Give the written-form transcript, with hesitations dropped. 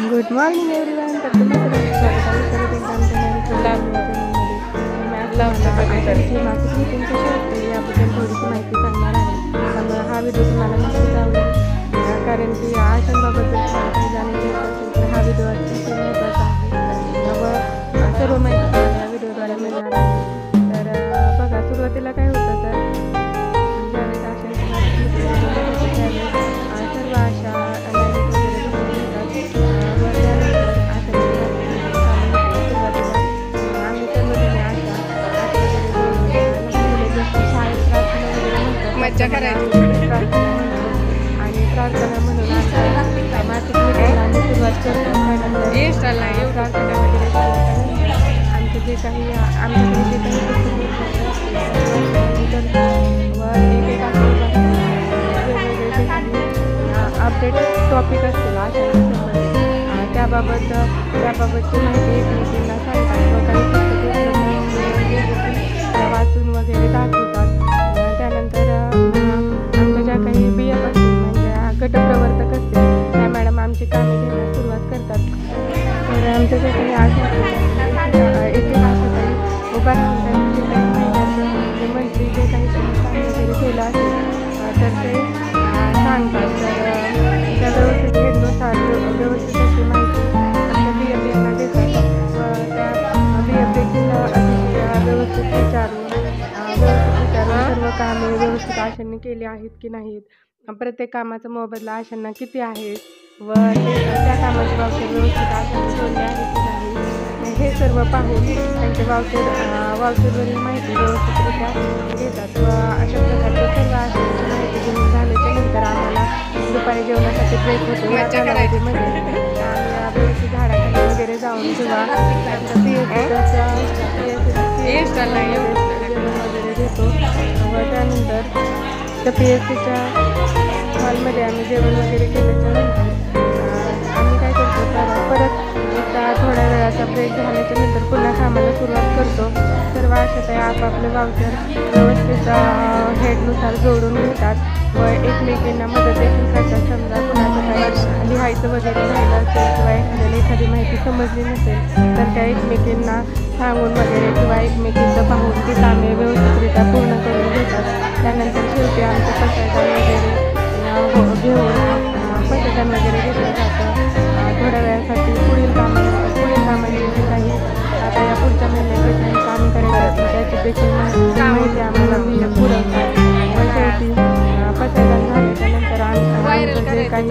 Good morning everyone. तर तुम्ही सगळ्यांचं स्वागत आहे परत एकदा आमच्या नवीन चॅनलमध्ये. आजची मासिक मीटिंग कशी असते याबद्दल थोडीशी माहिती सांगणार आहे. त्यामुळे हा व्हिडिओ तुम्हाला नक्कीच आवडेल, कारण की आशंबाबद्दल काही जाणून घ्यायचं असेल तर हा व्हिडिओ अतिशय महत्त्वाचा आहे व सर्व माहिती तुम्हाला या व्हिडिओद्वारे मिळणार आहे. तर बघा, सुरुवातीला काय होतं तर ज्यावेळेस आशांची मासिक मीटिंग त्यावेळेस सर्व आशा मज्जा करायची आणि प्रार्थना म्हणून मासिक मीटिंगला आम्ही सुरुवात करतो. प्रार्थना वगैरे झाल्यानंतर आमचं जे काही आमच्याकडे जे काही व एक वेगवेगळे जे काही अपडेट टॉपिक असतील आशांच्या त्याबाबतची माहिती एकमेकींना सांगतात व काही पुस्तके वाचून वगैरे दाखवतात. त्यानंतर आमच्या ज्या काही BF असतील म्हणजे गटप्रवर्तक असतील त्या मॅडम आमची कामे घेण्यास सुरुवात करतात. तर आमच्या ज्या काही एक आशाताई उभा राहून जे काही महिन्याचं मंत्री जे काही काम वगैरे केलं असेल तर ते सांगतात. तर त्या व्यवस्थित हेडनुसार व्यवस्थित अशी माहिती आमच्या BF देतात व त्या BF देखील अतिशय व्यवस्थित विचारून सर्व कामे व्यवस्थित आशांनी केली आहेत की नाहीत, प्रत्येक कामाचा मोबदला आशांना किती आहे व त्या कामाचे वावचर व्यवस्थित आशांनी जोडले आहे की नाही हे सर्व पाहून त्यांचे वावचरवरील माहिती व्यवस्थितरित्या घेतात व अशा प्रकारचं सर्व आशांची माहिती घेऊन झाल्याच्या नंतर आम्हाला दुपारी जेवणासाठी ब्रेक होतो. या कालावधीमध्ये आम्ही व्यवस्थित झाडाखाली वगैरे जाऊन किंवा वगैरे घेतो व त्यानंतर त्या PSCच्या हॉलमध्ये आम्ही जेवण वगैरे केल्याच्या नंतर आम्ही काय करतो तर परत एकदा थोड्या वेळाचा ब्रेक झाल्याच्या नंतर पुन्हा कामाला सुरुवात करतो. सर्व आशाताई आपापले वावचर व्यवस्थित हेडनुसार जोडून घेतात व एकमेकींना मदत देखील करतात. समजा कुणाचं काही लिहायचं वगैरे राहिलं असेल किंवा एखादी माहिती समजली नसेल तर त्या एकमेकींना सांगून वगैरे किंवा एकमेकींचं पाहून ती कामे व्यवस्थितरित्या पूर्ण करून घेतात. त्यानंतर शेवटी आमचं पसायदान वगैरे घेऊन पसायदान वगैरे घेतलं जातं. थोड्या वेळासाठी पुढील कामाची जे काही आता या पुढच्या महिन्यात जे काही काम करायचं असेल त्याची देखील माहिती आम्हाला पुरवतात व शेवटी पसायदान झाल्याच्यानंतर आमचं जे काही